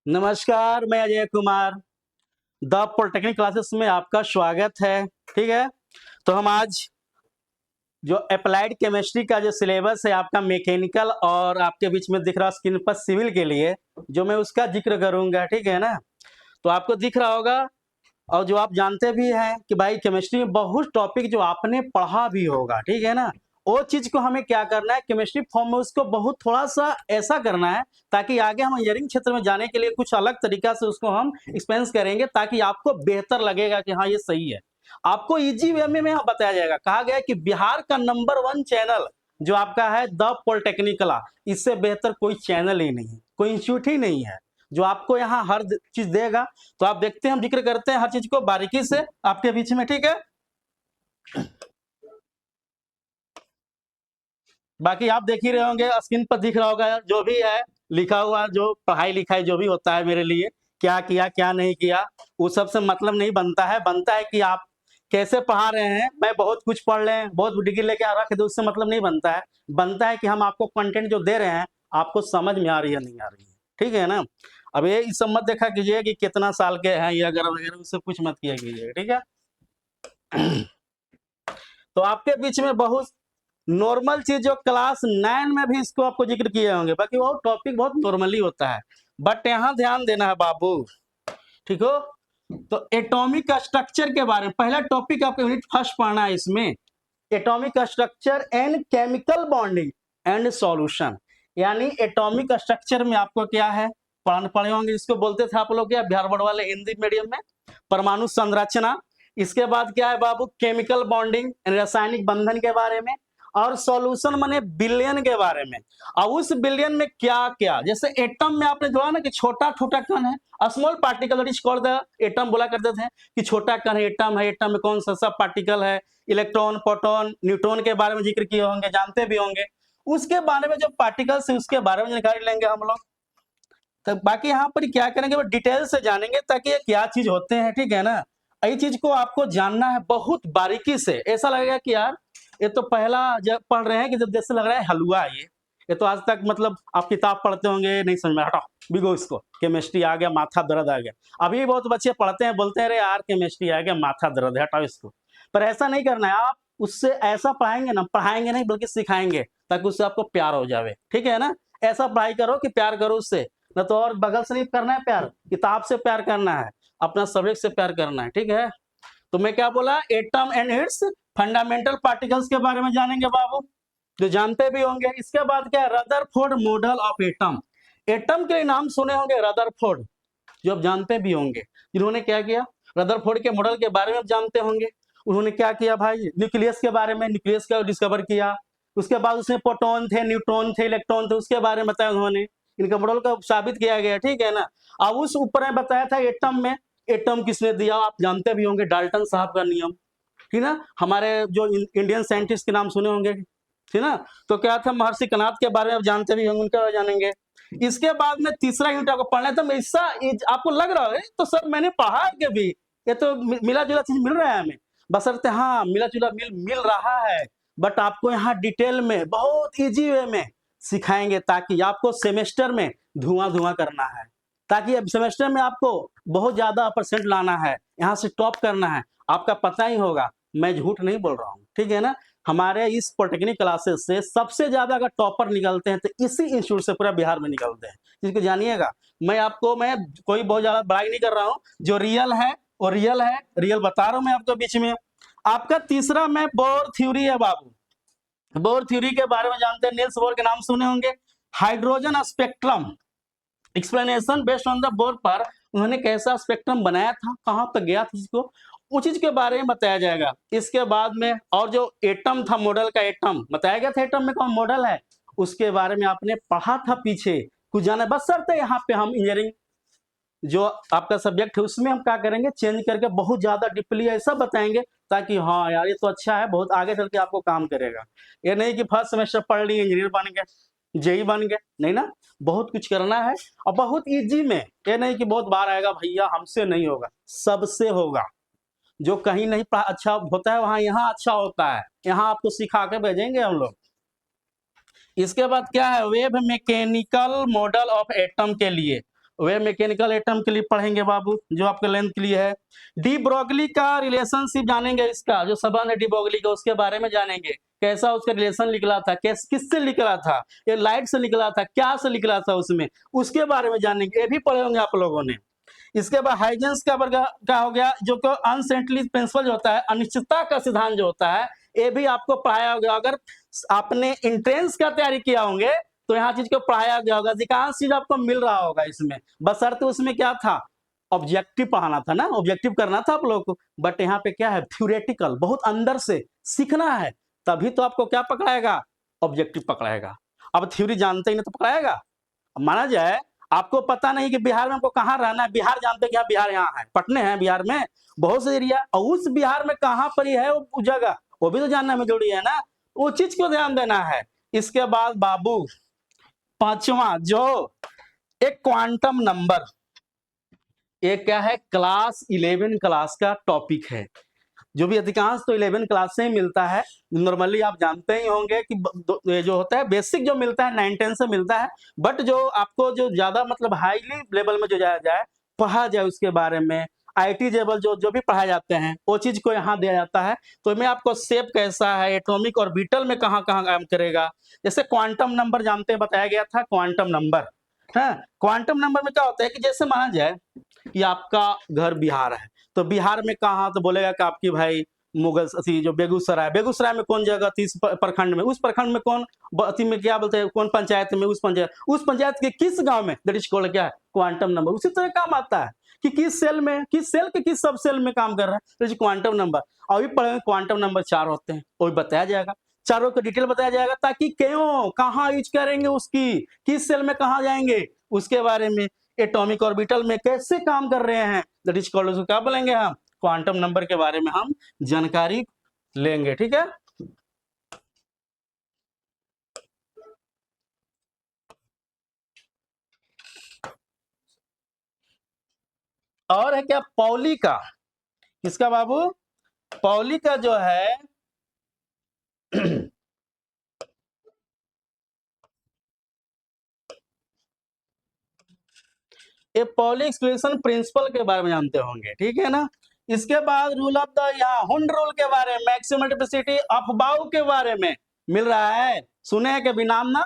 नमस्कार, मैं Ajay Kumar. The polytechnic classes में आपका स्वागत है। ठीक है, तो हम आज जो अप्लाइड केमिस्ट्री का जो सिलेबस है आपका मैकेनिकल और आपके बीच में दिख रहा स्क्रीन पर सिविल के लिए, जो मैं उसका जिक्र करूंगा। ठीक है ना, तो आपको दिख रहा होगा और जो आप जानते भी हैं कि भाई केमिस्ट्री में बहुत टॉपिक जो आपने पढ़ा भी होगा। ठीक है ना, वो चीज को हमें क्या करना है, केमिस्ट्री फॉर्म में उसको बहुत थोड़ा सा ऐसा करना है ताकि आगे हम इंजीनियरिंग क्षेत्र में जाने के लिए कुछ अलग तरीका से उसको हम एक्सपेंस करेंगे, ताकि आपको बेहतर लगेगा कि हाँ ये सही है। आपको इजी वे में यहाँ बताया जाएगा। कहा गया है कि बिहार का नंबर 1 चैनल जो आपका है द पॉलिटेक्निकला, इससे बेहतर कोई चैनल ही नहीं है, कोई इंस्टीट्यूट ही नहीं है जो आपको यहाँ हर चीज देगा। तो आप देखते हैं, हम जिक्र करते हैं हर चीज को बारीकी से आपके बीच में। ठीक है, बाकी आप देख ही रहे होंगे, स्क्रीन पर दिख रहा होगा जो भी है लिखा हुआ, जो पढ़ाई लिखाई जो भी होता है मेरे लिए, क्या किया क्या नहीं किया, वो सबसे मतलब नहीं बनता है। बनता है कि आप कैसे पढ़ा रहे हैं। मैं बहुत कुछ पढ़ लें, बहुत डिग्री लेके रख दे, उससे मतलब नहीं बनता है। बनता है कि हम आपको कंटेंट जो दे रहे हैं आपको समझ में आ रही है नहीं आ रही है। ठीक है ना, अब ये सब मत देखा कीजिए कि कितना साल के हैं ये अगर वगैरह, उससे कुछ मत किया कीजिए। ठीक है, तो आपके बीच में बहुत नॉर्मल चीज जो क्लास 9 में भी इसको आपको जिक्र किए होंगे, बाकी वो टॉपिक बहुत नॉर्मली होता है, बट यहाँ ध्यान देना है बाबू। ठीक हो, तो एटॉमिक स्ट्रक्चर के बारे में पहला टॉपिक आपको यूनिट फर्स्ट पढ़ना है इसमें। Atomic structure and chemical bonding and solution, यानी एटॉमिक स्ट्रक्चर में आपको क्या है पढ़े होंगे, इसको बोलते थे आप लोग क्या बिहार बोर्ड वाले हिंदी मीडियम में, परमाणु संरचना। इसके बाद क्या है बाबू, केमिकल बॉन्डिंग रासायनिक बंधन के बारे में, और सॉल्यूशन माने बिलियन के बारे में। और उस बिलियन में क्या क्या, जैसे एटम में आपने जोड़ा ना कि छोटा छोटा कण है, small particle that is called the atom, बोला करते थे कि छोटा कण है एटम है। एटम में कौन सा सब पार्टिकल है, इलेक्ट्रॉन प्रोटॉन न्यूट्रॉन के बारे में जिक्र किए होंगे, जानते भी होंगे। उसके बारे में जो पार्टिकल्स है उसके बारे में जानकारी लेंगे हम लोग। तो बाकी यहाँ पर क्या करेंगे, वो डिटेल से जानेंगे ताकि ये क्या चीज होते हैं। ठीक है ना, यही चीज को आपको जानना है बहुत बारीकी से। ऐसा लगेगा कि यार ये तो पहला जब पढ़ रहे हैं कि जब जैसे लग रहा है हलवा ये तो आज तक मतलब आप किताब पढ़ते होंगे नहीं समझ में, हटाओ बिगो इसको, केमिस्ट्री आ गया माथा दर्द आ गया। अभी बहुत बच्चे पढ़ते हैं, बोलते हैं अरे यार केमिस्ट्री आ गया माथा दर्द है, हटाओ इसको। पर ऐसा नहीं करना है, आप उससे ऐसा पढ़ाएंगे ना, पढ़ाएंगे नहीं बल्कि सिखाएंगे, ताकि उससे आपको प्यार हो जाए। ठीक है ना, ऐसा पढ़ाई करो कि प्यार करो उससे, न तो और बगल से नहीं करना है प्यार, किताब से प्यार करना है, अपना सब्जेक्ट से प्यार करना है। ठीक है, तो मैं क्या बोला, atom and its fundamental particles के बारे में जानेंगे बाबू, जो जानते भी होंगे। इसके बाद क्या है, Rutherford model of atom. Atom के नाम सुने होंगे रदरफोर्ड, जो आप जानते भी होंगे। जिन्होंने क्या किया, रदरफोर्ड के मॉडल के बारे में आप जानते होंगे। उन्होंने क्या किया भाई, न्यूक्लियस के बारे में, न्यूक्लियस का डिस्कवर किया। उसके बाद उसमें प्रोटॉन थे, न्यूट्रॉन थे, इलेक्ट्रॉन थे, उसके बारे में बताया उन्होंने। इनका मॉडल का साबित किया गया। ठीक है ना, अब उस ऊपर में बताया था एटम में, एटम किसने दिया आप जानते भी होंगे, डाल्टन साहब का नियम। ठीक ना, हमारे जो इंडियन साइंटिस्ट के नाम सुने होंगे। ठीक ना, तो क्या था, महर्षि कनाद के बारे में आप जानते भी होंगे, उनके बारे में जानेंगे। इसके बाद में तीसरा यूनिट आपको पढ़ना है। तो ऐसा आपको लग रहा है तो सर मैंने पढ़ा है कभी, ये तो मिला जुला चीज मिल रहा है हमें, बशर्ते हाँ मिला जुला मिल रहा है, बट आपको यहाँ डिटेल में बहुत इजी वे में सिखाएंगे, ताकि आपको सेमेस्टर में धुआं धुआं करना है, ताकि अब सेमेस्टर में आपको बहुत ज्यादा परसेंट लाना है, यहाँ से टॉप करना है। आपका पता ही होगा, मैं झूठ नहीं बोल रहा हूँ। ठीक है ना, हमारे इस पॉलिटेक्निक क्लासेस से सबसे ज्यादा अगर टॉपर निकलते हैं तो इसी इंस्टीट्यूट से पूरा बिहार में निकलते हैं। जिसको जानिएगा, मैं कोई बहुत ज्यादा बड़ाई नहीं कर रहा हूँ, जो रियल है वो रियल है, रियल बता रहा हूँ मैं आपको बीच में। आपका तीसरा में बोर थ्योरी है बाबू। बोर थ्योरी के बारे में जानते हैं, नील्स बोर के नाम सुने होंगे। Hydrogen spectrum explanation based on the bore पर, उन्होंने कैसा स्पेक्ट्रम बनाया था, कहां तक गया था उसको, उस चीज के बारे में बताया जाएगा। इसके बाद में और जो एटम था, मॉडल का एटम बताया गया था, एटम में कौन मॉडल है उसके बारे में आपने पढ़ा था पीछे, कुछ जाना बस शर्त है यहाँ पे हम इंजीनियरिंग जो आपका सब्जेक्ट है उसमें हम क्या करेंगे, चेंज करके बहुत ज्यादा डीपली ऐसा बताएंगे ताकि हाँ यार ये तो अच्छा है, बहुत आगे चल के आपको काम करेगा। ये नहीं कि फर्स्ट सेमेस्टर पढ़ लिए इंजीनियर बन गए, जेई बन गए, नहीं ना, बहुत कुछ करना है और बहुत इजी में। ये नहीं कि बहुत बार आएगा भैया हमसे नहीं होगा, सबसे होगा। जो कहीं नहीं अच्छा होता है वहां यहाँ अच्छा होता है, यहाँ आपको सिखा के भेजेंगे हम लोग। इसके बाद क्या है, wave mechanical model of atom के लिए, वे मैकेनिकल एटम के लिए पढ़ेंगे बाबू, जो आपके लेंथ के लिए है। डी ब्रोगली का रिलेशनशिप जानेंगे, इसका जो संबंध है डी ब्रोगली का उसके बारे में जानेंगे, कैसा उसका रिलेशन निकला था, किससे निकला था, ये लाइट से निकला था, क्या से निकला था उसमें, उसके बारे में जानेंगे, ये भी पढ़े होंगे आप लोगों ने। इसके बाद हाइजेंस का वर्ग क्या हो गया, जो कि अनसर्टेनिटी प्रिंसिपल जो होता है, अनिश्चितता का सिद्धांत जो होता है, ये भी आपको पढ़ाया होगा। अगर आपने एंट्रेंस का तैयारी किया होंगे तो यहाँ चीज को पढ़ाया गया होगा, अधिकांश चीज आपको मिल रहा होगा इसमें, बशर्ते उसमें क्या था, ऑब्जेक्टिव पढ़ाना था ना, ऑब्जेक्टिव करना था आप लोग को। बट यहाँ पे क्या है, थ्योरेटिकल, बहुत अंदर से सीखना है, तभी तो आपको क्या पकड़ाएगा, ऑब्जेक्टिव पकड़ाएगा। अब थ्योरी जानते ही नहीं तो पकड़ाएगा। माना जाए आपको पता नहीं कि बिहार में हमको कहाँ रहना है, बिहार जानते हैं कि बिहार यहाँ है, पटने है बिहार में बहुत से एरिया, और उस बिहार में कहाँ पर ही है वो जगह, वो भी तो जानना में जरूरी है ना, वो चीज को ध्यान देना है। इसके बाद बाबू पांचवा, जो एक क्वांटम नंबर, ये क्या है, क्लास 11 क्लास का टॉपिक है, जो भी अधिकांश तो 11 क्लास से ही मिलता है। नॉर्मली आप जानते ही होंगे कि जो होता है बेसिक जो मिलता है 9-10 से मिलता है, बट जो आपको जो ज्यादा मतलब हाईली लेवल में जो जाया जाए, पढ़ा जाए उसके बारे में, आईटी लेवल जो भी पढ़ाए जाते हैं वो चीज को यहाँ दिया जाता है। तो मैं आपको शेप कैसा है, एटॉमिक ऑर्बिटल में कहाँ कहाँ काम करेगा, जैसे क्वांटम नंबर जानते हैं, बताया गया था क्वांटम नंबर है। क्वांटम नंबर में क्या होता है कि जैसे माना जाए कि आपका घर बिहार है, तो बिहार में कहाँ, तो बोलेगा कि आपकी भाई मुगल जो बेगूसराय, बेगूसराय में कौन जगह थी, इस प्रखंड में, उस प्रखंड में कौन अति में क्या बोलते हैं, कौन पंचायत में, उस पंचायत के किस गांव में, दैट इज कॉल्ड क्या है, क्वांटम नंबर। उसी तरह काम आता है कि किस सेल में, किस सेल के किस सब सेल में काम कर रहा है, दैट इज क्वांटम नंबर। अभी पढ़ेंगे क्वांटम नंबर 4 होते हैं, वो भी बताया जाएगा, चारों का डिटेल बताया जाएगा, ताकि क्यों कहाँ यूज करेंगे उसकी, किस सेल में कहाँ जाएंगे उसके बारे में, एटॉमिक ऑर्बिटल में कैसे काम कर रहे हैं, दैट इज कॉल्ड, उसको क्या बोलेंगे हम, क्वांटम नंबर के बारे में हम जानकारी लेंगे। ठीक है, और है क्या, पॉली का, किसका बाबू, पॉली का जो है ये पॉली एक्सक्लूजन प्रिंसिपल के बारे में जानते होंगे, ठीक है ना। इसके बाद रूल ऑफ द, यहाँ हुंड रूल के बारे में, मैक्सिमम मल्टीप्लिसिटी ऑफ बाउ के बारे में मिल रहा है, सुने हैं कभी नाम ना,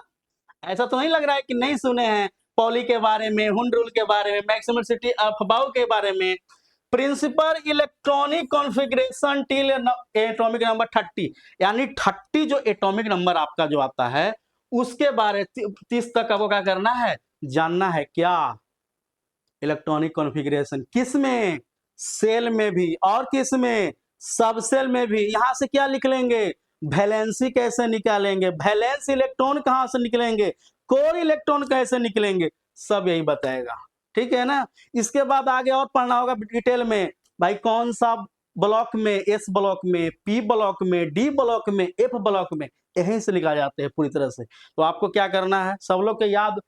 ऐसा तो नहीं लग रहा है कि नहीं सुने हैं, पॉली के बारे में, हुंड रूल के बारे में, मैक्सिमम मल्टीप्लिसिटी ऑफ बाउ के बारे में, principal electronic configuration till atomic number 30, यानी 30 जो एटॉमिक नंबर आपका जो आता है उसके बारे 30 तक आपको क्या करना है, जानना है, क्या, इलेक्ट्रॉनिक कॉन्फ़िगरेशन, किस में, सेल में भी, और किस में, सब सेल में भी। यहां से क्या लिख लेंगे, वैलेंसी कैसे निकालेंगे, वैलेंस इलेक्ट्रॉन कहां से निकलेंगे, कोर इलेक्ट्रॉन कैसे निकलेंगे, सब यही बताएगा, ठीक है ना। इसके बाद आगे और पढ़ना होगा डिटेल में, भाई कौन सा ब्लॉक में, एस ब्लॉक में, पी ब्लॉक में, डी ब्लॉक में, एफ ब्लॉक में, यहीं से निकाले जाते हैं पूरी तरह से। तो आपको क्या करना है, सब लोग के याद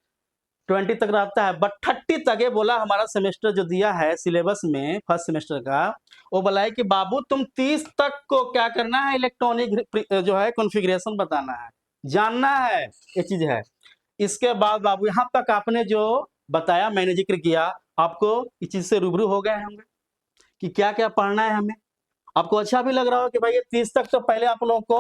20 तक रहता है, बट 30 तक ये बोला, हमारा सेमेस्टर जो दिया है सिलेबस में फर्स्ट सेमेस्टर का, वो बोला है कि बाबू तुम 30 तक को क्या करना है, इलेक्ट्रॉनिक जो है कॉन्फ़िगरेशन बताना है, जानना है, ये चीज है। इसके बाद बाबू यहाँ तक आपने जो बताया, मैंने जिक्र किया, आपको इस चीज से रूबरू हो गए होंगे कि क्या क्या पढ़ना है हमें, आपको अच्छा भी लग रहा हो कि भाई ये 30 तक तो पहले आप लोग को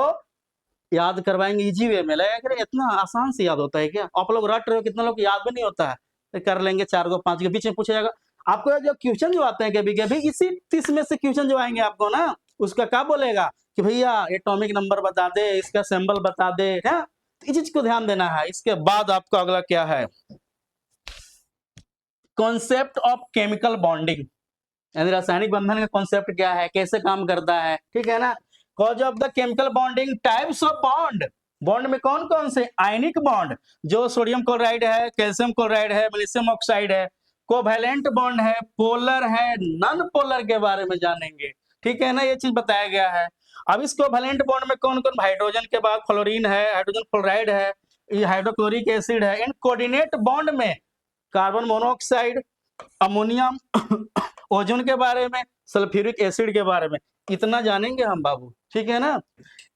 याद करवाएंगे इजी वे में, लगेगा इतना आसान से याद होता है क्या, आप लोग रट रहे हो, कितना लोग याद भी नहीं होता है, तो कर लेंगे 4 को 5 के बीच में पूछा जाएगा आपको, जो क्वेश्चन जो आते हैं कभी कभी इसी 30 में से क्वेश्चन जो आएंगे आपको ना, उसका क्या बोलेगा कि भैया एटॉमिक नंबर बता दे, इसका सिंबल बता दे, है, तो इस चीज को ध्यान देना है। इसके बाद आपका अगला क्या है, कॉन्सेप्ट ऑफ केमिकल बॉन्डिंग, यानी रासायनिक बंधन का कॉन्सेप्ट क्या है, कैसे काम करता है, ठीक है ना। Cause of the chemical bonding, types of bond, bond में कौन कौन से, आयनिक बॉन्ड, जो सोडियम क्लोराइड है, कैल्शियम क्लोराइड है, मैग्नीशियम ऑक्साइड है, कोवैलेंट बॉन्ड है, पोलर है, नॉन पोलर के बारे में जानेंगे, ठीक है ना, ये चीज बताया गया है। अब इस कोवैलेंट बॉन्ड में कौन कौन, हाइड्रोजन के बाद फ्लोरीन है, हाइड्रोजन फ्लोराइड है, हाइड्रोक्लोरिक एसिड है। इन कोऑर्डिनेट बॉन्ड में कार्बन मोनोऑक्साइड, अमोनियम, ओजोन के बारे में, सल्फ्यूरिक एसिड के बारे में, इतना जानेंगे हम बाबू, ठीक है ना।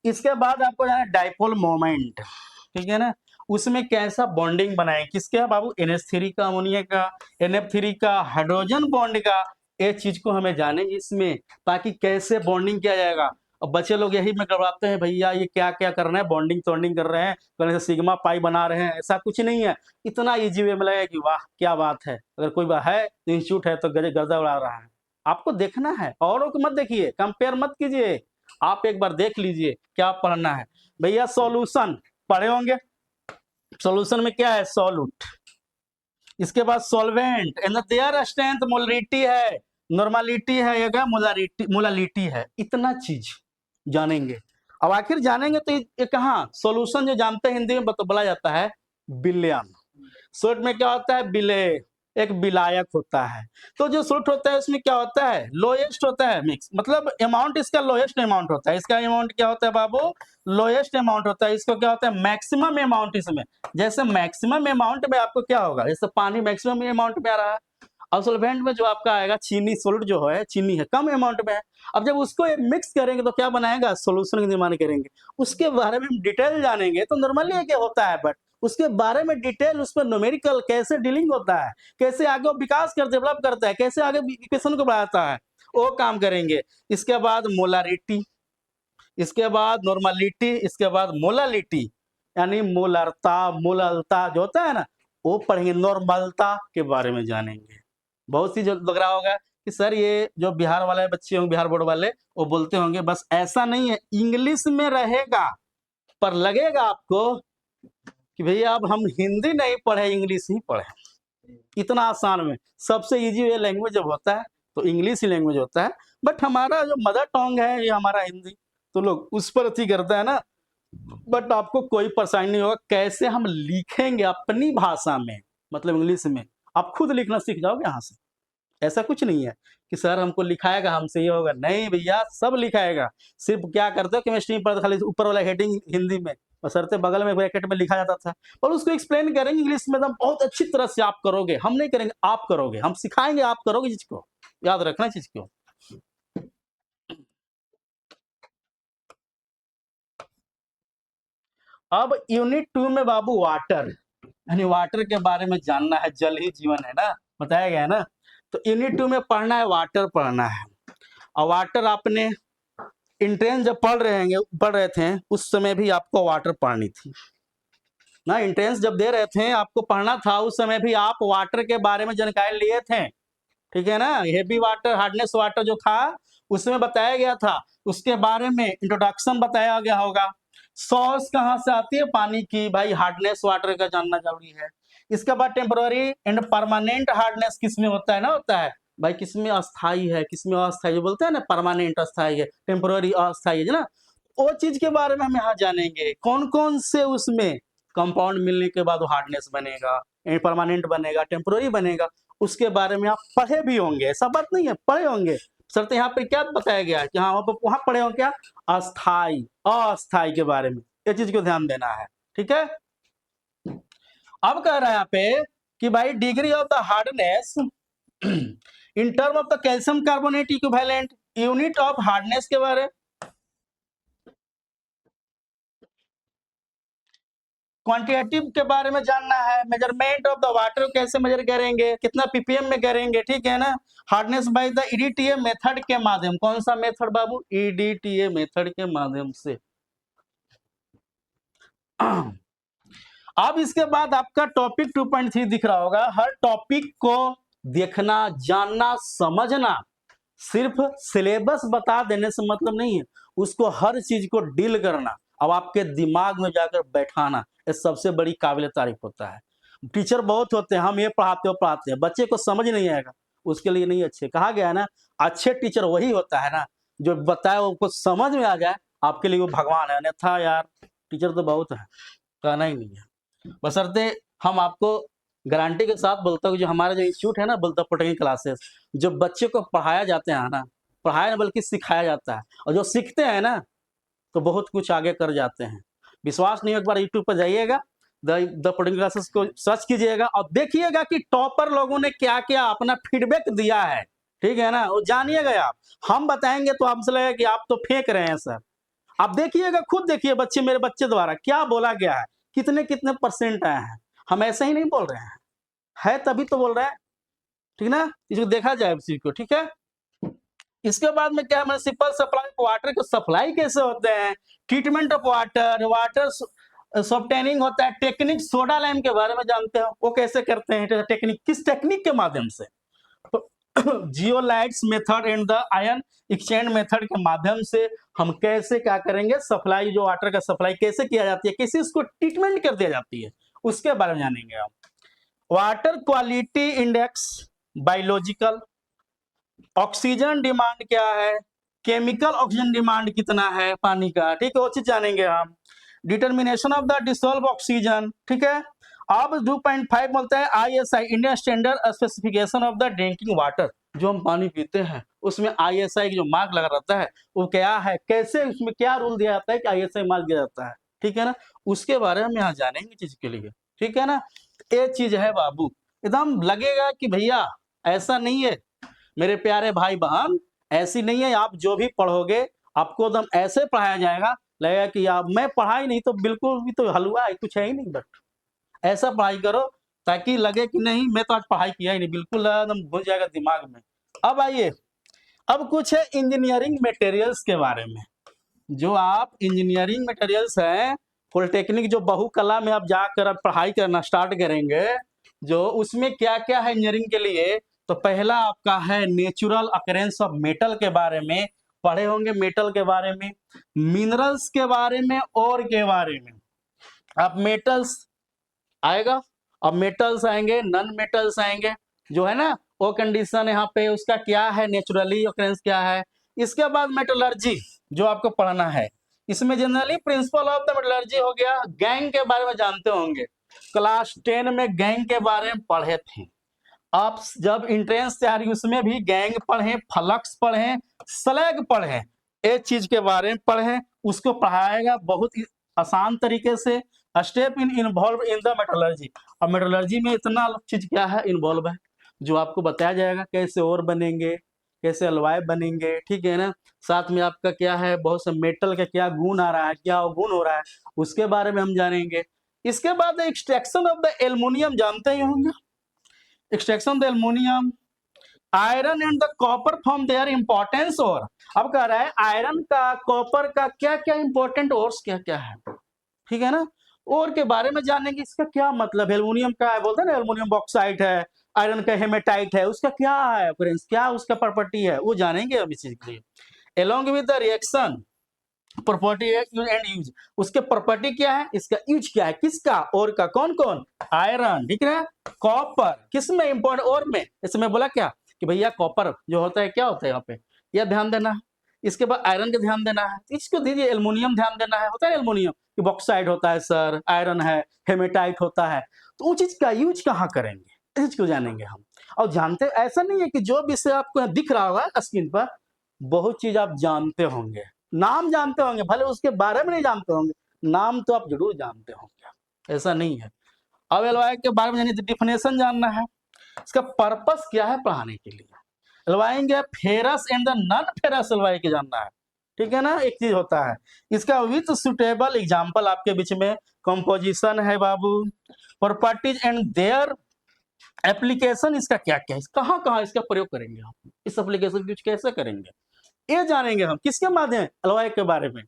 इसके बाद आपको जाना डाइपोल मोमेंट, ठीक है ना, उसमें कैसा बॉन्डिंग बनाएं, किसका बाबू, NH3 का, अमोनिया का, NF3 का, हाइड्रोजन बॉन्ड का, ये चीज को हमें जानेंगे इसमें, ताकि कैसे बॉन्डिंग किया जाएगा। अब बच्चे लोग यही में करवाते हैं, भैया ये क्या क्या कर रहे हैं, बॉन्डिंग तोंडिंग कर रहे हैं, कहीं से सिग्मा पाई बना रहे हैं, ऐसा कुछ नहीं है। इतना ईजी वे में लगेगा कि वाह क्या बात है, अगर कोई बात है तो इंस्टीट्यूट है तो गजे गर्दा उड़ा रहा है। आपको देखना है, औरों को मत देखिए, कंपेयर मत कीजिए, आप एक बार देख लीजिए क्या पढ़ना है। भैया सॉल्यूशन पढ़े होंगे, सॉल्यूशन में क्या है, सॉल्यूट, इसके बाद solvent and their strength molarity है, नॉर्मलिटी है, या मोलालिटी है, इतना चीज जानेंगे। अब आखिर जानेंगे तो ये कहाँ, सॉल्यूशन जो जानते हैं हिंदी में बोला जाता है विलयन, शॉर्ट में क्या होता है, विलय, एक विलायक होता है। तो जो शॉर्ट होता है उसमें क्या होता है, लोएस्ट होता है, मिक्स मतलब अमाउंट इसका लोएस्ट अमाउंट होता है, इसका अमाउंट क्या होता है बाबू, लोएस्ट अमाउंट होता है। इसको क्या होता है, मैक्सिमम अमाउंट इसमें, जैसे मैक्सिमम अमाउंट में आपको क्या होगा, जैसे पानी मैक्सिमम अमाउंट में आ रहा है, अब सॉल्वेंट में जो आपका आएगा चीनी, सोल्ट जो है चीनी है कम अमाउंट में है। अब जब उसको मिक्स करेंगे तो क्या बनाएगा, सोल्यूशन का निर्माण करेंगे, उसके बारे में हम डिटेल जानेंगे तो नॉर्मली क्या होता है, बट उसके बारे में डिटेल, उस पर न्यूमेरिकल कैसे डीलिंग होता है, कैसे आगे वो विकास कर डेवलप करता है, कैसे आगे इक्वेशन को बढ़ाता है, वो काम करेंगे। इसके बाद मोलारिटी, इसके बाद नॉर्मलिटी, इसके बाद मोलालिटी, यानी मोलरता, मोललता जो होता है ना, वो पढ़ेंगे। नॉर्मलता के बारे में जानेंगे। बहुत सी जो लग रहा होगा कि सर ये जो बिहार वाले बच्चे होंगे, बिहार बोर्ड वाले, वो बोलते होंगे, बस ऐसा नहीं है, इंग्लिश में रहेगा पर लगेगा आपको कि भैया अब हम हिंदी नहीं पढ़े, इंग्लिश ही पढ़े। इतना आसान में सबसे इजी वे लैंग्वेज जब होता है तो इंग्लिश ही लैंग्वेज होता है, बट हमारा जो मदर टंग है ये हमारा हिंदी, तो लोग उस पर अति करता है ना। बट आपको कोई परेशानी नहीं होगा, कैसे हम लिखेंगे अपनी भाषा में, मतलब इंग्लिश में, आप खुद लिखना सीख जाओगे यहाँ से। ऐसा कुछ नहीं है कि सर हमको लिखाएगा हमसे ये होगा, नहीं भैया सब लिखाएगा। सिर्फ क्या करते हो, केमिस्ट्री पर खाली ऊपर वाला हेडिंग हिंदी में और सरते बगल में ब्रैकेट में लिखा जाता था, और उसको एक्सप्लेन करेंगे इंग्लिश में, एकदम बहुत अच्छी तरह से आप करोगे, हम नहीं करेंगे आप करोगे, हम सिखाएंगे आप करोगे चीज को, याद रखना चीज को। अब यूनिट 2 में बाबू वाटर, यानी वाटर के बारे में जानना है, जल ही जीवन है ना, बताया गया है ना। तो यूनिट 2 में पढ़ना है, वाटर पढ़ना है। और वाटर आपने इंट्रेंस जब पढ़ रहे थे उस समय भी आपको वाटर पढ़नी थी ना, इंट्रेंस जब दे रहे थे आपको पढ़ना था, उस समय भी आप वाटर के बारे में जानकारी लिए थे, ठीक है ना। हेवी वाटर, हार्डनेस वाटर जो था उसमें बताया गया था, उसके बारे में इंट्रोडक्शन बताया गया होगा। सोर्स कहाँ से आती है पानी की, भाई हार्डनेस वाटर का जानना जरूरी है। इसके बाद टेम्पोररी एंड परमानेंट हार्डनेस किसमें होता है ना, होता है भाई, किसमें अस्थाई है, किसमें अस्थाई, जो बोलते हैं ना परमानेंट अस्थाई है, टेम्पोररी अस्थाई है ना, वो चीज के बारे में हम यहाँ जानेंगे, कौन कौन से उसमें कंपाउंड मिलने के बाद वो हार्डनेस बनेगा, परमानेंट बनेगा, टेम्पोररी बनेगा, उसके बारे में आप पढ़े भी होंगे, ऐसा बात नहीं है, पढ़े होंगे। सर तो यहाँ पे क्या बताया गया है कि हाँ वहां पढ़े हो क्या, अस्थाई अस्थाई के बारे में, ये चीज को ध्यान देना है, ठीक है। अब कह रहा है यहाँ पे कि भाई degree of the hardness in term of the calcium carbonate equivalent, unit of hardness के बारे, क्वांटिटेटिव के बारे में जानना है, मेजरमेंट ऑफ द वाटर कैसे मेजर करेंगे, कितना पीपीएम में करेंगे, ठीक है ना। Hardness by the EDTA method के माध्यम, कौन सा मेथड बाबू, ईडीटीए मेथड के माध्यम से। अब इसके बाद आपका टॉपिक 2.3 दिख रहा होगा, हर टॉपिक को देखना, जानना, समझना, सिर्फ सिलेबस बता देने से मतलब नहीं है, उसको हर चीज को डील करना, अब आपके दिमाग में जाकर बैठाना, ये सबसे बड़ी काबिल तारीफ होता है। टीचर बहुत होते हैं, हम ये पढ़ाते हैं, बच्चे को समझ नहीं आएगा, उसके लिए नहीं अच्छे। कहा गया है ना, अच्छे टीचर वही होता है ना जो बताए वो कुछ समझ में आ जाए, आपके लिए वो भगवान है, अन्यथा यार टीचर तो बहुत है, कहना ही नहीं है। बशर्ते हम आपको गारंटी के साथ बोलता हूँ, जो हमारा जो इंस्टीट्यूट है ना, बोलता पोटेंशियल क्लासेस, जो बच्चे को पढ़ाया जाते हैं ना, पढ़ाया बल्कि सिखाया जाता है, और जो सीखते हैं ना तो बहुत कुछ आगे कर जाते हैं। विश्वास नहीं, एक बार यूट्यूब पर जाइएगा, द पोटेंशियल क्लासेस को सर्च कीजिएगा और देखिएगा कि टॉपर लोगों ने क्या क्या अपना फीडबैक दिया है, ठीक है ना, वो जानिएगा आप। हम बताएंगे तो आपसे लगेगा कि आप तो फेंक रहे हैं सर, आप देखिएगा, खुद देखिए, बच्चे, मेरे बच्चे द्वारा क्या बोला गया है, कितने कितने परसेंट आए हैं, हम ऐसे ही नहीं बोल रहे हैं, है तभी तो बोल रहे हैं, ठीक ना, इसको देखा जाए इस चीज को, ठीक है। इसके बाद में क्या है, म्युनिसिपल सप्लाई वाटर के सप्लाई कैसे होते हैं, treatment of water, water softening होता है, टेक्निक सोडा लाइम के बारे में जानते हो, वो कैसे करते हैं, टेक्निक किस टेक्निक के माध्यम से, zeolites method and the ion exchange method के माध्यम से हम कैसे क्या करेंगे, सप्लाई जो वाटर का सप्लाई कैसे किया जाती है, कैसे इसको ट्रीटमेंट कर दिया जाती है, उसके बारे में जानेंगे हम। Water quality index, biological, oxygen demand क्या है, केमिकल ऑक्सीजन डिमांड कितना है पानी का, ठीक है, वो चीज जानेंगे हम। Determination of the dissolve oxygen, ठीक है। अब 2.5 बोलता है ISI Indian standard specification of the drinking water, जो हम पानी पीते हैं उसमें ISI की जो मार्क लगा रहता है वो क्या है, कैसे उसमें क्या रूल दिया जाता है कि ISI मार्क दिया जाता है, ठीक है ना, उसके बारे में यहाँ जानेंगे चीज के लिए, ठीक है ना। ये चीज है बाबू, एकदम लगेगा कि भैया ऐसा नहीं है मेरे प्यारे भाई बहन, ऐसी नहीं है, आप जो भी पढ़ोगे आपको एकदम ऐसे पढ़ाया जाएगा, लगेगा कि आप मैं पढ़ाई नहीं तो बिल्कुल भी तो हलवा है, कुछ है ही नहीं, बट ऐसा पढ़ाई करो ताकि लगे कि नहीं मैं तो आज पढ़ाई किया ही नहीं, बिल्कुल एकदम घुस जाएगा दिमाग में। अब आइए, अब कुछ है इंजीनियरिंग मटेरियल्स के बारे में, जो आप इंजीनियरिंग मटेरियल्स हैं, पॉलिटेक्निक जो बहुकला में आप जाकर अब पढ़ाई करना स्टार्ट करेंगे, जो उसमें क्या क्या है इंजीनियरिंग के लिए, तो पहला आपका है नेचुरल अकरेंस ऑफ मेटल के बारे में पढ़े होंगे, मेटल के बारे में, मिनरल्स के बारे में, और के बारे में। अब मेटल्स आएगा, अब मेटल्स आएंगे, नॉन मेटल्स आएंगे, जो है ना वो कंडीशन यहाँ पे उसका क्या है, नेचुरली ऑकरेंस क्या है। इसके बाद मेटलर्जी जो आपको पढ़ना है, इसमें generally principle of the metallurgy हो गया, गैंग के बारे में जानते होंगे, क्लास 10 में गैंग के बारे में पढ़े थे आप, जब इंट्रेंस तैयारी उसमें भी गैंग पढ़े, फ्लक्स पढ़े, स्लैग पढ़े, ये चीज के बारे में पढ़े, उसको पढ़ाएगा बहुत ही आसान तरीके से, step in involve in the metallurgy. अब मेटलर्जी में इतना चीज क्या है इन्वॉल्व है, जो आपको बताया जाएगा कैसे और बनेंगे, कैसे अलवाय बनेंगे, ठीक है ना, साथ में आपका क्या है बहुत से मेटल का क्या गुण आ रहा है, क्या गुण हो रहा है, उसके बारे में हम जानेंगे। इसके बाद एक्सट्रैक्शन ऑफ द एल्युमिनियम जानते ही होंगे, extraction the aluminium, iron and the copper from their importance, और अब कह रहा है आयरन का कॉपर का क्या क्या इंपॉर्टेंट ओर्स क्या क्या है, ठीक है ना, और के बारे में जानेंगे, इसका क्या मतलब है, एल्युमिनियम का है बोलते हैं ना, एल्युमिनियम बॉक्साइट है, आयरन का हेमेटाइट है, उसका क्या है फ्रेंड्स, क्या उसका प्रॉपर्टी है, वो जानेंगे अब इस चीज के लिए। Along with the reaction property and use, उसके प्रॉपर्टी क्या है, इसका यूज क्या है, किसका, और का, कौन कौन, आयरन, ठीक है, कॉपर किस में इंपॉर्टेंट और में, इसमें बोला क्या कि भैया कॉपर जो होता है क्या होता है यहाँ पे, यह ध्यान देना है। इसके बाद आयरन का ध्यान देना है, इसको दीजिए एल्युमिनियम ध्यान देना है, होता है एल्युमिनियम कि बॉक्साइड होता है सर, आयरन है, हेमेटाइट होता है, तो वो चीज का यूज कहाँ करेंगे, इस चीज को जानेंगे हम। और जानते ऐसा नहीं है कि जो विषय आपको दिख रहा होगा स्क्रीन पर बहुत चीज आप जानते होंगे, नाम जानते होंगे, भले उसके बारे में नहीं जानते होंगे, नाम तो आप जरूर जानते होंगे, ऐसा नहीं है। अब एलवाई के बारे में जानिए तो डिफिनेशन जानना है, इसका पर्पस क्या है पढ़ाने के लिए, alloy ferrous and the non ferrous alloy के जानना है, ठीक है ना, एक चीज होता है इसका विथ सुटेबल एग्जाम्पल आपके बीच में कंपोजिशन है बाबू, प्रॉपर्टीज एंड देयर एप्लीकेशन, इसका क्या क्या है, कहाँ कहाँ इसका प्रयोग करेंगे हम, इस एप्लीकेशन यूज कैसे करेंगे, ये जानेंगे हम, किसके माध्यम, एलवाई के बारे में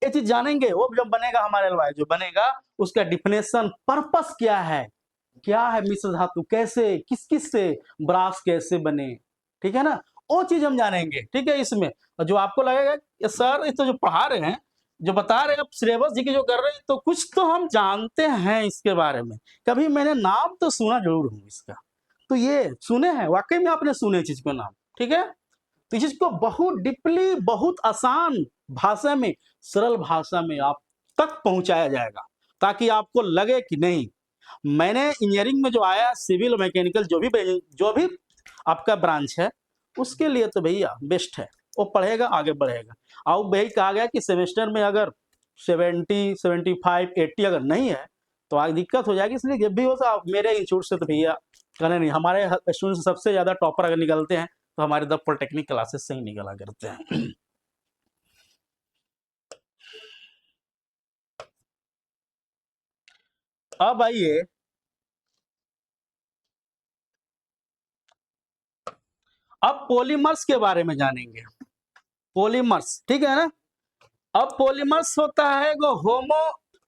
ये चीज जानेंगे। वो जब बनेगा हमारा एलवाई जो बनेगा उसका डिफिनेशन, पर्पस क्या है मिश्र धातु कैसे, किस किस से ब्रास कैसे बने, ठीक है ना, वो चीज हम जानेंगे, ठीक है। इसमें जो आपको लगेगा सर ये तो जो पढ़ा रहे हैं, जो बता रहे हैं आप सिलेबस जी की जो कर रहे हैं, तो कुछ तो हम जानते हैं इसके बारे में, कभी मैंने नाम तो सुना जरूर हूँ इसका, तो ये सुने हैं, वाकई में आपने सुने चीज को नाम, ठीक है। तो इस चीज को बहुत डीपली, बहुत आसान भाषा में, सरल भाषा में आप तक पहुंचाया जाएगा, ताकि आपको लगे कि नहीं मैंने इंजीनियरिंग में जो आया सिविल मैकेनिकल जो भी आपका ब्रांच है उसके लिए तो भैया बेस्ट है, वो पढ़ेगा आगे बढ़ेगा। और वही कहा गया कि सेमेस्टर में अगर 70, 75, 80 अगर नहीं है तो आगे दिक्कत हो जाएगी, इसलिए जब भी हो तो मेरे इंस्टीट्यूट से तो भैया कहने नहीं, हमारे स्टूडेंट सबसे ज्यादा टॉपर अगर निकलते हैं तो हमारे द पॉलिटेक्निक क्लासेस से ही निकला करते हैं। अब आइए, अब पॉलीमर्स के बारे में जानेंगे। पॉलीमर्स, ठीक है ना। अब पॉलीमर्स होता है वो होमो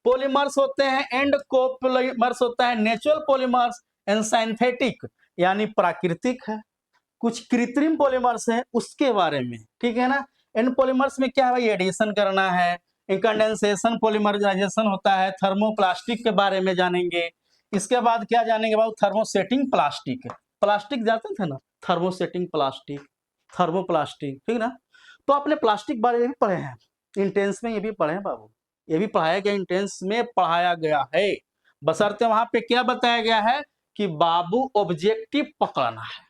पॉलीमर्स होते हैं, एंड कोपॉलीमर्स होता है, नेचुरल पॉलीमर्स एंड सिंथेटिक यानी प्राकृतिक है। कुछ कृत्रिम पॉलीमर्स हैं उसके बारे में, ठीक है ना। इन पॉलीमर्स में क्या है भाई, एडिशन करना है, कंडेंसेशन पॉलीमराइजेशन होता है, थर्मोप्लास्टिक के बारे में जानेंगे। इसके बाद क्या जानेंगे बाबू, थर्मोसेटिंग प्लास्टिक। प्लास्टिक जानते थे ना, थर्मोसेटिंग प्लास्टिक, थर्मोप्लास्टिक, ठीक ना। तो आपने प्लास्टिक बारे में भी पढ़े हैं, इंटेंस में ये भी पढ़े हैं बाबू, ये भी पढ़ाया गया, इंटेंस में पढ़ाया गया है। बशर्ते वहां पे क्या बताया गया है कि बाबू ऑब्जेक्टिव पकड़ना है।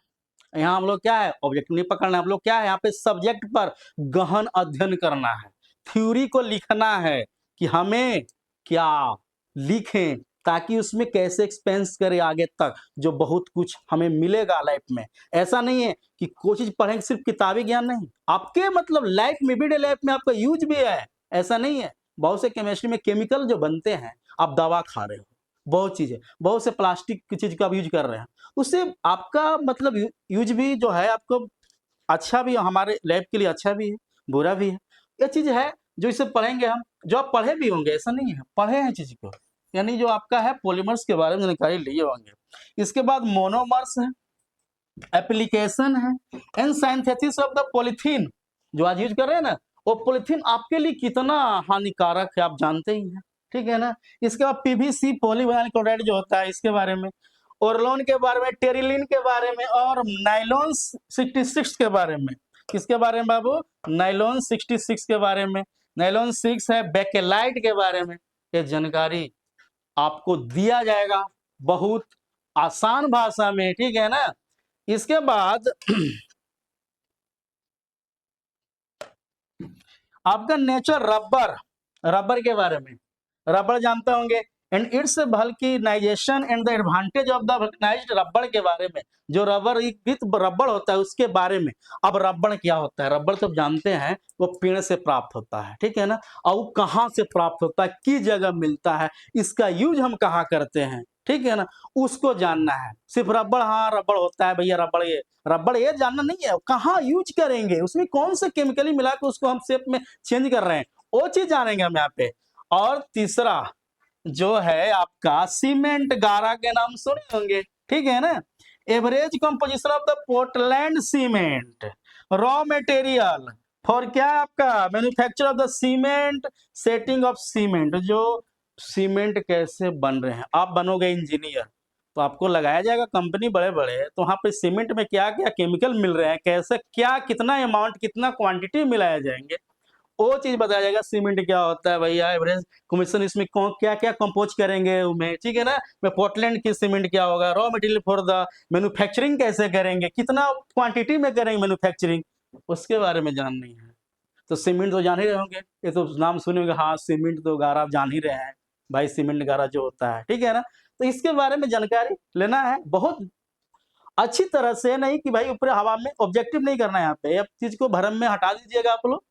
यहाँ हम लोग क्या है, ऑब्जेक्ट नहीं पकड़ना, हम लोग क्या है यहाँ पे सब्जेक्ट पर गहन अध्ययन करना है, थ्योरी को लिखना है कि हमें क्या लिखें ताकि उसमें कैसे एक्सपेंस करें आगे तक, जो बहुत कुछ हमें मिलेगा लाइफ में। ऐसा नहीं है कि कोई चीज पढ़ेंगे सिर्फ किताबी ज्ञान नहीं, आपके मतलब लाइफ में, एवरीडे लाइफ में आपका यूज भी है। ऐसा नहीं है, बहुत से केमिस्ट्री में केमिकल जो बनते हैं, आप दवा खा रहे हो, बहुत चीजें, बहुत से प्लास्टिक की चीज का आप यूज कर रहे हैं, उससे आपका मतलब यूज भी जो है आपको अच्छा भी, हमारे लैब के लिए अच्छा भी है, बुरा भी है। ये चीज है जो इसे पढ़ेंगे हम, जो आप पढ़े भी होंगे, ऐसा नहीं है, पढ़े हैं चीज को, यानी जो आपका है पॉलीमर्स के बारे में जानकारी लिए होंगे। इसके बाद मोनोमर्स है, एप्लीकेशन है, and synthesis of the polythene, जो आज यूज कर रहे हैं ना, वो पॉलीथीन आपके लिए कितना हानिकारक है आप जानते ही हैं, ठीक है ना। इसके बाद पीवीसी पॉलीविनाइल क्लोराइड जो होता है, इसके बारे में, ओरलोन के बारे में, टेरिलिन के बारे में, और नाइलॉन 66 के बारे में। किसके बारे में बाबू, नाइलॉन 66 के बारे में। नाइलॉन 6 है, बेकेलाइट के बारे में। ये जानकारी आपको दिया जाएगा बहुत आसान भाषा में, ठीक है ना। इसके बाद आपका नेचर रबर, रबर के बारे में, रबर जानते होंगे, and its vulcanisation and the advantage of the vulcanised rubber के बारे में, जो रबर विथ रबर होता है उसके बारे में। अब रबर क्या होता है, रबर तो जानते हैं वो पेड़ से प्राप्त होता है, ठीक है ना, और वो कहाँ से प्राप्त होता है, किस जगह मिलता है, इसका यूज हम कहाँ करते हैं, ठीक है ना, उसको जानना है। सिर्फ रबर, हाँ रबर होता है भैया, रबर ये जानना नहीं है, कहाँ यूज करेंगे, उसमें कौन से केमिकली मिला के उसको हम शेप में चेंज कर रहे हैं, वो चीज जानेंगे हम यहाँ पे। और तीसरा जो है आपका सीमेंट गारा के नाम सुने होंगे, ठीक है ना। Average composition of the Portland cement, raw material for क्या आपका manufacture of the cement, setting of cement, जो सीमेंट कैसे बन रहे हैं, आप बनोगे इंजीनियर तो आपको लगाया जाएगा कंपनी बड़े बड़े, तो वहां पे सीमेंट में क्या क्या केमिकल मिल रहे हैं, कैसे क्या कितना अमाउंट कितना क्वांटिटी मिलाया जाएंगे, वो चीज बताया जाएगा। सीमेंट क्या होता है भैया, एवरेज कमीशन इसमें क्या क्या कंपोज करेंगे उनमें, ठीक है ना। मैं पोर्टलैंड की सीमेंट क्या होगा, raw material for the manufacturing कैसे करेंगे, कितना क्वांटिटी में करेंगे मैन्युफैक्चरिंग, उसके बारे में जाननी है। तो सीमेंट तो जान ही रहे होंगे, ये तो नाम सुने होंगे, हाँ सीमेंट तो गारा आप जान ही रहे हैं भाई, सीमेंट गारा जो होता है, ठीक है ना। तो इसके बारे में जानकारी लेना है बहुत अच्छी तरह से, नहीं कि भाई ऊपर हवा में ऑब्जेक्टिव नहीं करना है यहाँ पे, अब चीज को भरम में हटा दीजिएगा आप लोग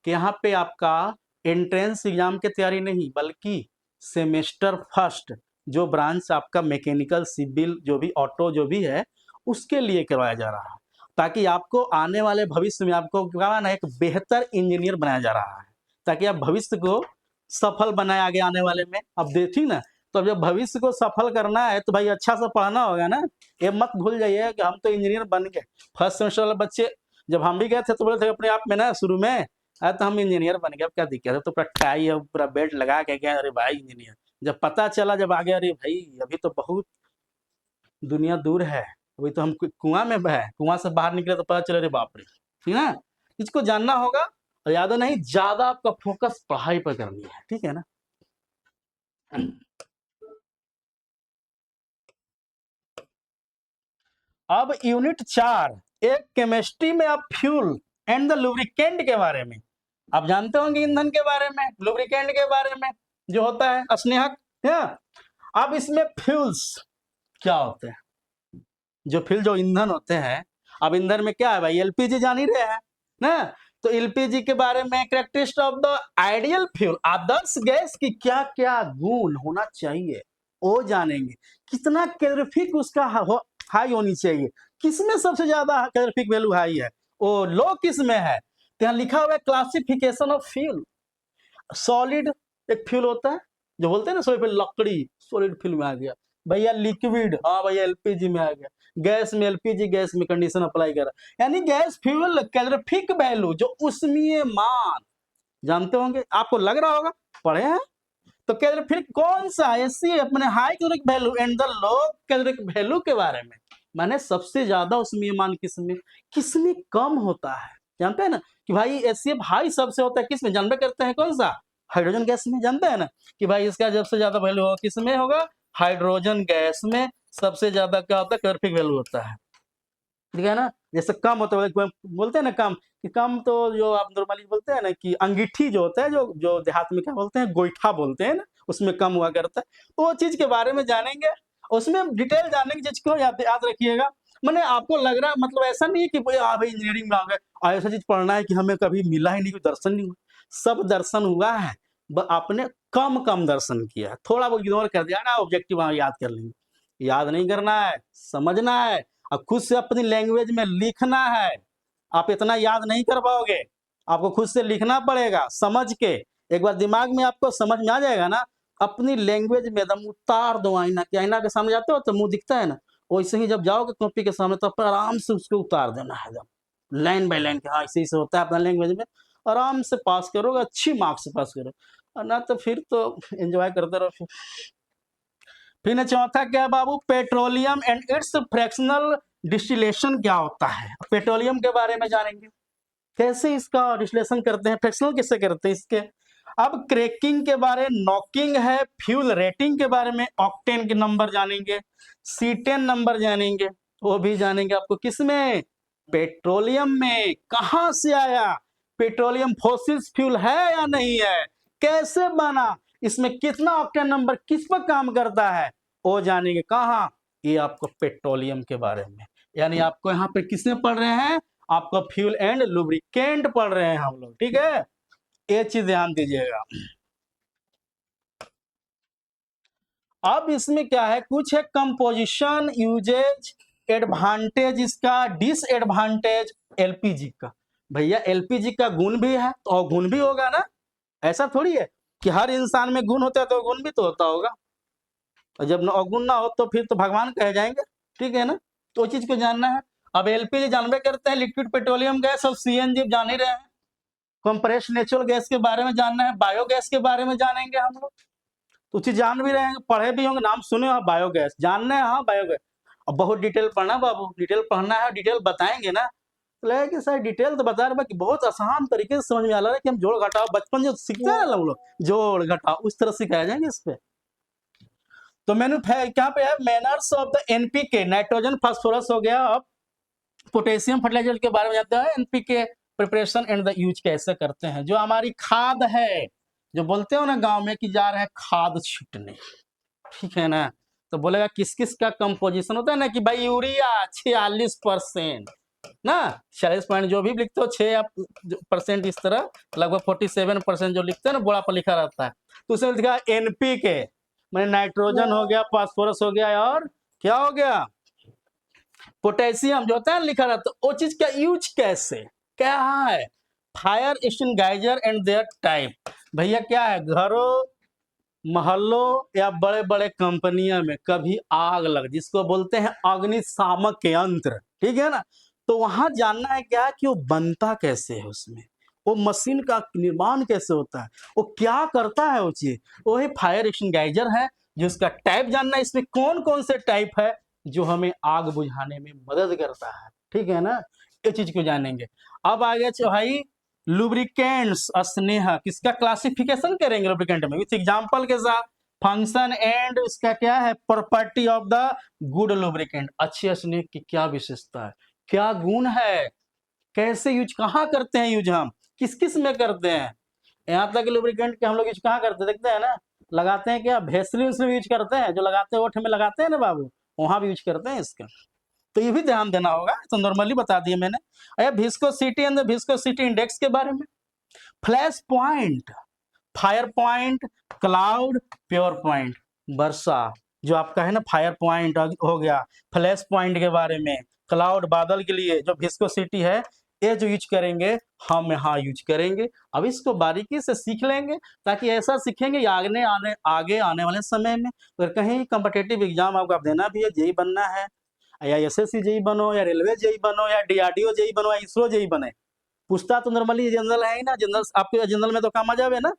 कि यहाँ पे आपका एंट्रेंस एग्जाम की तैयारी नहीं, बल्कि सेमेस्टर फर्स्ट जो ब्रांच आपका मैकेनिकल सिविल जो भी ऑटो जो भी है उसके लिए करवाया जा रहा है, ताकि आपको आने वाले भविष्य में आपको क्या ना एक बेहतर इंजीनियर बनाया जा रहा है, ताकि आप भविष्य को सफल बनाए आगे आने वाले में। अब देखिए ना, तो जब भविष्य को सफल करना है तो भाई अच्छा से पढ़ना होगा ना, ये मत भूल जाइए कि हम तो इंजीनियर बन गए। फर्स्ट सेमेस्टर वाले बच्चे जब हम भी गए थे तो बोले थे अपने आप में ना शुरू में, तो हम इंजीनियर बन गए, अब क्या दिक्कत है, तो पूरा टाई और पूरा बेल्ट लगा के गए, अरे भाई इंजीनियर। जब पता चला जब आगे, अरे भाई अभी तो बहुत दुनिया दूर है, अभी तो हम कुआं में है, कुआं से बाहर निकले तो पता चले, अरे बाप रे, ठीक है ना। इसको जानना होगा, और ज्यादा नहीं, ज्यादा आपका फोकस पढ़ाई पर करनी है, ठीक है ना। अब यूनिट 4, एक केमिस्ट्री में आप फ्यूल एंड द लुब्रिकेंट के बारे में, आप जानते होंगे ईंधन के बारे में, लुब्रिकेंट के बारे में जो होता है स्नेहक है। अब इसमें फ्यूल्स क्या होते हैं, जो फ्यूल जो ईंधन होते हैं, अब ईंधन में क्या है भाई, एलपीजी जान ही रहे हैं ना। तो एलपीजी के बारे में characteristic of the ideal fuel, Adarsh gas की क्या क्या गुण होना चाहिए, वो जानेंगे। कितना कैलोरीफिक उसका हाई होनी चाहिए, किसमें सबसे ज्यादा कैलोरीफिक वैल्यू हाई है, वो लो किस में है। तो यहाँ लिखा हुआ है क्लासिफिकेशन ऑफ फ्यूल। सॉलिड एक फ्यूल होता है, जो बोलते हैं ना सॉलिड, लकड़ी सॉलिड फ्यूल में आ गया। भैया लिक्विड, हाँ भैया एलपीजी में आ गया। गैस में एलपीजी, गैस में कंडीशन अप्लाई करा, यानी गैस फ्यूल कैलोरीफिक वैल्यू जो उष्मीय मान, जानते होंगे, आपको लग रहा होगा, पढ़े हैं। तो कैलोरीफिक कौन सा, ऐसी अपने high caloric value and the low caloric value के बारे में, माने सबसे ज्यादा उष्मीय मान किसमें किसमें कम होता है। जानते हैं ना कि भाई एचसीएफ हाई सबसे होता है किसमें, जानते करते हैं कौन सा, हाइड्रोजन गैस में। जानते हैं ना कि भाई इसका सबसे ज्यादा वैल्यू होगा किसमें होगा, हाइड्रोजन गैस में सबसे ज्यादा क्या होता है, कैलोरीफिक वैल्यू होता है। ठीक है ना, जैसे कम होता है बोलते हैं ना कम, कि कम तो जो आप नॉर्मली बोलते हैं ना कि अंगीठी जो होता है, जो जो देहात में क्या बोलते हैं, गोईठा बोलते हैं ना, उसमें कम हुआ करता है। तो वो चीज के बारे में जानेंगे, उसमें डिटेल जानने की चीज को याद रखिएगा। मैंने आपको लग रहा मतलब ऐसा नहीं है कि भाई भाई इंजीनियरिंग में आ गए ऐसा चीज पढ़ना है कि हमें कभी मिला ही नहीं, कोई दर्शन नहीं हुआ। सब दर्शन हुआ है, आपने कम कम दर्शन किया, थोड़ा वो इग्नोर कर दिया ना, ऑब्जेक्टिव याद कर लेंगे। याद नहीं करना है, समझना है और खुद से अपनी लैंग्वेज में लिखना है। आप इतना याद नहीं कर पाओगे, आपको खुद से लिखना पड़ेगा समझ के। एक बार दिमाग में आपको समझ में आ जाएगा ना, अपनी लैंग्वेज में एकदम उतार दो आईना के, आईना के सामने जाते हो तो मुंह दिखता है ना, वैसे ही जब जाओगे कॉपी के सामने तो आराम से उसको उतार देना है एकदम लाइन बाय लाइन के। हाँ ऐसे होता है अपना लैंग्वेज में, आराम से पास करोगे, अच्छी मार्क्स से पास करो, और ना तो फिर तो एंजॉय करते रहो। फिर चौथा क्या है बाबू, petroleum and its fractional distillation क्या होता है, पेट्रोलियम के बारे में जानेंगे, कैसे इसका डिस्टिलेशन करते हैं, फ्रैक्शनल किससे करते हैं इसके। अब क्रैकिंग के बारे, नॉकिंग है, फ्यूल रेटिंग के बारे में, ऑक्टेन के नंबर जानेंगे, सीटेन नंबर जानेंगे, वो भी जानेंगे आपको किसमें, पेट्रोलियम में। कहां से आया पेट्रोलियम, फॉसिल फ्यूल है या नहीं है, कैसे बना, इसमें कितना ऑक्टेन नंबर किस पर काम करता है, वो जानेंगे। कहा, ये आपको पेट्रोलियम के बारे में, यानी आपको यहाँ पे किसने पढ़ रहे हैं, आपका फ्यूल एंड लुब्रिकेंट पढ़ रहे हैं हम लोग। ठीक है, ये चीज ध्यान दीजिएगा। अब इसमें क्या है, कुछ है कंपोजिशन, यूजेज, एडवांटेज, इसका डिसएडवांटेज एलपीजी का। भैया एलपीजी का गुण भी है तो गुण भी होगा ना, ऐसा थोड़ी है कि हर इंसान में गुण होता है तो गुण भी तो होता होगा, और जब अवगुण ना हो तो फिर तो भगवान कह जाएंगे। ठीक है ना, तो चीज को जानना है। अब एलपीजी जानबे करते हैं, लिक्विड पेट्रोलियम गैस, और सीएनजी जान ही रहे हैं। कंप्रेस नेचुरल गैस के बारे में जानना है, बायोगैस के बारे में जानेंगे हम लोग, तो चीज जान भी रहे हैं, पढ़े भी होंगे, नाम सुने हो, बायोगैस जानना है। हाँ बायोगैस, अब बहुत डिटेल पढ़ना बाबू, डिटेल पढ़ना है, डिटेल बताएंगे ना, तो लगे कि सर डिटेल तो बता रहे कि बहुत आसान तरीके से समझ में आ रहा है कि हम जोड़ घटाओ बचपन जो सीखते हैं ना हम लोग, जोड़ घटाओ उस तरह सिखाया जाएंगे इस पे। तो मैंने क्या पे है, manners of the NPK, nitrogen phosphorus हो गया। अब पोटेशियम फर्टिलाइजर के बारे में जानते हैं, NPK preparation and the use कैसे करते हैं। जो हमारी खाद है, जो बोलते हो ना गांव में कि जा रहे हैं खाद छीटने, ठीक है ना, तो बोलेगा किस किस का कंपोजिशन होता है ना, कि भाई यूरिया 46% ना, 40% जो भी लिखते हो 6% इस तरह, लगभग 47% जो लिखते हैं ना बोड़ा पर लिखा रहता है, तो उसमें लिखा एनपीके, मैंने नाइट्रोजन हो गया, फास्फोरस हो गया, और क्या हो गया, पोटेशियम जो होता है लिखा रहता है। वो चीज का यूज कैसे क्या है, fire extinguisher and their type. भैया क्या है, घरों मोहल्लों या बड़े बड़े कंपनियों में कभी आग लग, जिसको बोलते हैं अग्निशामक यंत्र, ठीक है ना, तो वहां जानना है क्या कि वो बनता कैसे है, उसमें वो मशीन का निर्माण कैसे होता है, वो क्या करता है, वो चीज वही फायर एक्सटिंग्विशर है। जिसका टाइप जानना है, इसमें कौन कौन से टाइप है जो हमें आग बुझाने में मदद करता है। ठीक है ना, ये चीज को जानेंगे। अब आगे भाई लुब्रिकेंट्स, स्नेह, किसका क्लासिफिकेशन करेंगे लुब्रिकेंट में विथ एग्जांपल के साथ, फंक्शन एंड इसका क्या है, property of the good lubricant, अच्छे स्नेह की क्या विशेषता है, क्या गुण है, कैसे यूज, कहाँ करते हैं यूज, हम किस किस में करते हैं। यहाँ तक लुब्रिकेंट के हम लोग यूज कहाँ करते हैं, देखते हैं ना, लगाते हैं क्या, भेसलिन में यूज करते हैं, जो लगाते हैं ओठ में लगाते हैं ना बाबू, वहां भी यूज करते हैं इसका, तो ये भी ध्यान देना होगा। तो नॉर्मली बता दिए मैंने। अरे विस्कोसिटी एंड विस्कोसिटी इंडेक्स के बारे में, flash point, fire point, cloud, pour point, वर्षा, जो आपका है ना फायर पॉइंट हो गया, फ्लैश पॉइंट के बारे में, क्लाउड बादल के लिए जो विस्कोसिटी है, ये जो यूज करेंगे हम यहाँ यूज करेंगे। अब इसको बारीकी से सीख लेंगे, ताकि ऐसा सीखेंगे आगे आने वाले समय में अगर कहीं कॉम्पिटिटिव एग्जाम आपको आप देना भी है, जेई बनना है, या एसएससी जेई बनो, या रेलवे जेई बनो, या डीआरडीओ जेई बनो, या इसरो जेई बने, पूछता तो नॉर्मली जनरल है ही ना, जनरल आपके जनरल में तो काम आ जावे ना।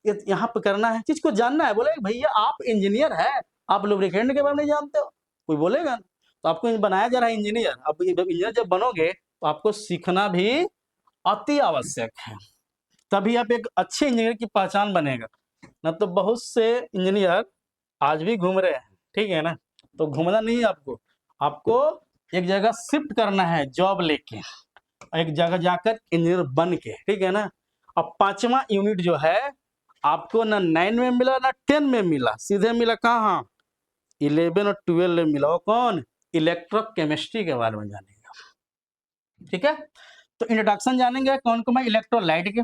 यहाँ पे करना है, चीज को जानना है। बोले भैया आप इंजीनियर है, आप लुब्रिकेंट के बारे में जानते हो, कोई बोलेगा ना। तो आपको बनाया जा रहा है इंजीनियर। अब इंजीनियर जब बनोगे तो आपको सीखना भी अति आवश्यक है, तभी आप एक अच्छे इंजीनियर की पहचान बनेगा। ना तो बहुत से इंजीनियर आज भी घूम रहे हैं, ठीक है ना। तो घूमना नहीं है आपको, आपको एक जगह शिफ्ट करना है जॉब लेके, एक जगह जाकर इंजीनियर बन के, ठीक है ना। अब 5वां यूनिट जो है आपको ना 9 में मिला ना 10 में मिला, सीधे मिला कहाँ 11 और 12 में मिला। वो कौन? इलेक्ट्रोकेमिस्ट्री के बारे में जानेंगे, ठीक है। तो इंट्रोडक्शन जानेंगे कौन को मैं, इलेक्ट्रोलाइट के,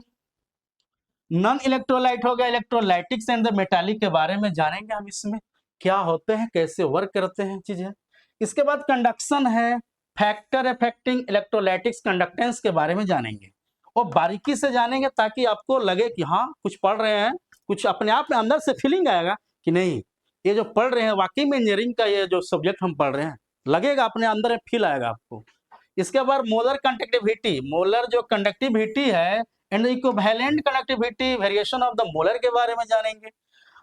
नॉन इलेक्ट्रोलाइट हो गया, इलेक्ट्रोलाइटिक्स एंड द मेटालिक के बारे में जानेंगे हम, इसमें क्या होते हैं, कैसे वर्क करते हैं चीजें। इसके बाद कंडक्शन है, फैक्टर अफेक्टिंग इलेक्ट्रोलाइटिक्स कंडक्टेंस के बारे में जानेंगे, और बारीकी से जानेंगे ताकि आपको लगे कि हाँ कुछ पढ़ रहे हैं, कुछ अपने आप में अंदर से फीलिंग आएगा कि नहीं ये जो पढ़ रहे हैं वाकई में इंजीनियरिंग का ये जो सब्जेक्ट हम पढ़ रहे हैं, लगेगा अपने अंदर फील आएगा आपको। इसके बाद मोलर कंडक्टिविटी, मोलर जो कंडक्टिविटी है and equivalent conductivity variation of the molar के बारे में जानेंगे।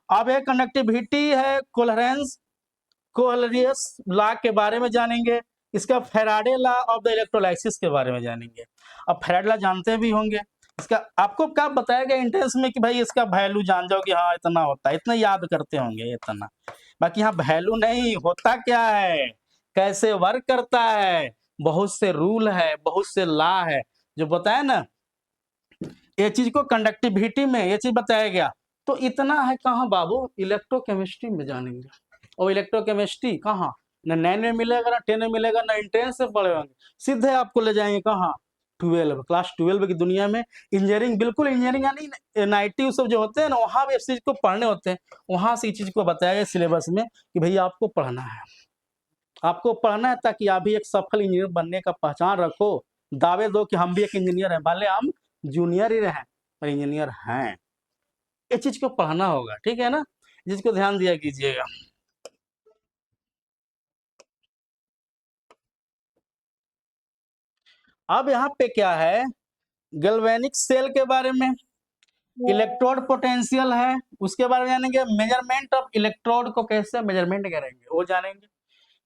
अब एक कंडक्टिविटी है कोलरियस लॉ के बारे में जानेंगे। इसका Faraday law of the electrolysis के बारे में जानेंगे। अब फैराडे लॉ जानते भी होंगे, इसका आपको क्या बताया गया इंट्रेंस में कि भाई इसका वैल्यू जान जाओ कि हाँ इतना होता है, इतना याद करते होंगे इतना, बाकी यहाँ वैल्यू नहीं होता क्या है, कैसे वर्क करता है, बहुत से रूल है, बहुत से लॉ है जो बताया ना, ये चीज को कंडक्टिविटी में ये चीज बताया गया। तो इतना है कहाँ बाबू, इलेक्ट्रोकेमिस्ट्री में जानेंगे। और इलेक्ट्रोकेमिस्ट्री कहाँ, ना 9 में मिलेगा ना 10 में मिलेगा ना इंट्रेंस से पढ़े होंगे, सीधे आपको ले जाएंगे कहाँ 12 क्लास 12 की दुनिया में। इंजीनियरिंग बिल्कुल इंजीनियरिंग यानी NIT सब जो होते हैं ना, वहाँ भी इस चीज को पढ़ने होते हैं, वहां से इस चीज को बताया गया सिलेबस में कि भैया आपको पढ़ना है, आपको पढ़ना है ताकि आप भी एक सफल इंजीनियर बनने का पहचान रखो, दावे दो कि हम भी एक इंजीनियर हैं, भले हम जूनियर ही रहे पर इंजीनियर हैं। ये चीज को पढ़ना होगा, ठीक है ना, जिसको ध्यान दिया कीजिएगा। अब यहाँ पे क्या है, गैल्वेनिक सेल के बारे में, इलेक्ट्रोड पोटेंशियल है उसके बारे में जानेंगे, मेजरमेंट ऑफ इलेक्ट्रोड को कैसे मेजरमेंट करेंगे वो जानेंगे।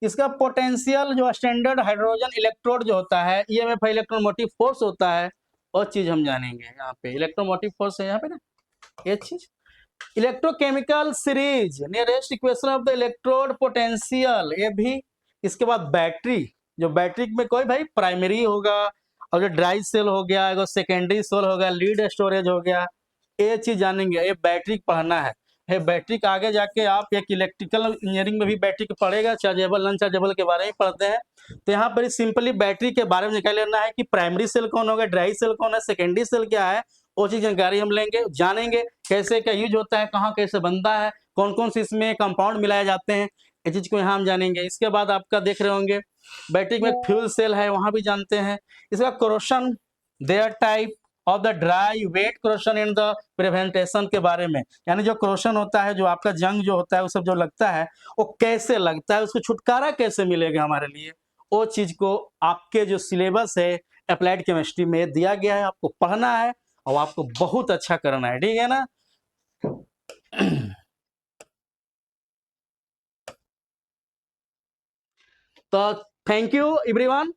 इसका पोटेंशियल जो स्टैंडर्ड हाइड्रोजन इलेक्ट्रोड जो होता है, EMF इलेक्ट्रोमोटिव फोर्स होता है, वो चीज हम जानेंगे। यहाँ पे इलेक्ट्रोमोटिव फोर्स है यहाँ पे ना, ये चीज। Electrochemical series, nearest equation of the electrode potential, ये भी। इसके बाद बैटरी, जो बैटरी में कोई भाई प्राइमरी होगा, और जो ड्राई सेल हो गया, एगो सेकेंडरी सेल हो गया, लीड स्टोरेज हो गया, ये चीज जानेंगे। ये बैटरी पढ़ना है बैटरी का, आगे जाके आप एक इलेक्ट्रिकल इंजीनियरिंग में भी बैटरी को पढ़ेगा, चार्जेबल नॉन चार्जेबल के बारे में पढ़ते हैं। तो यहाँ पर सिंपली बैटरी के बारे में निकाल लेना है कि प्राइमरी सेल कौन होगा, ड्राई सेल कौन है, सेकेंडरी सेल क्या है, वो चीज जानकारी हम लेंगे, जानेंगे कैसे क्या यूज होता है, कहाँ कैसे बनता है, कौन कौन से इसमें कंपाउंड मिलाए जाते हैं, ये चीज को यहाँ हम जानेंगे। इसके बाद आपका देख रहे होंगे बैटरी में फ्यूल सेल है, वहां भी जानते हैं। इसका corrosion, their type of the dry wet corrosion in the prevention के बारे में, यानी जो क्रोशन होता है, जो आपका जंग जो होता है वो सब जो लगता है वो कैसे लगता है, उसको छुटकारा कैसे मिलेगा हमारे लिए, वो चीज को आपके जो सिलेबस है अप्लाइड केमिस्ट्री में दिया गया है, आपको पढ़ना है और आपको बहुत अच्छा करना है, ठीक है ना। तो थैंक यू एवरीवन।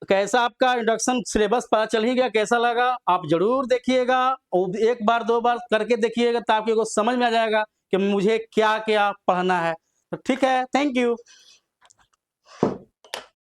कैसा आपका इंट्रोडक्शन सिलेबस पता चल ही गया, कैसा लगा आप जरूर देखिएगा, और एक बार 2 बार करके देखिएगा ताकि आपको समझ में आ जाएगा कि मुझे क्या क्या पढ़ना है। तो ठीक है, थैंक यू।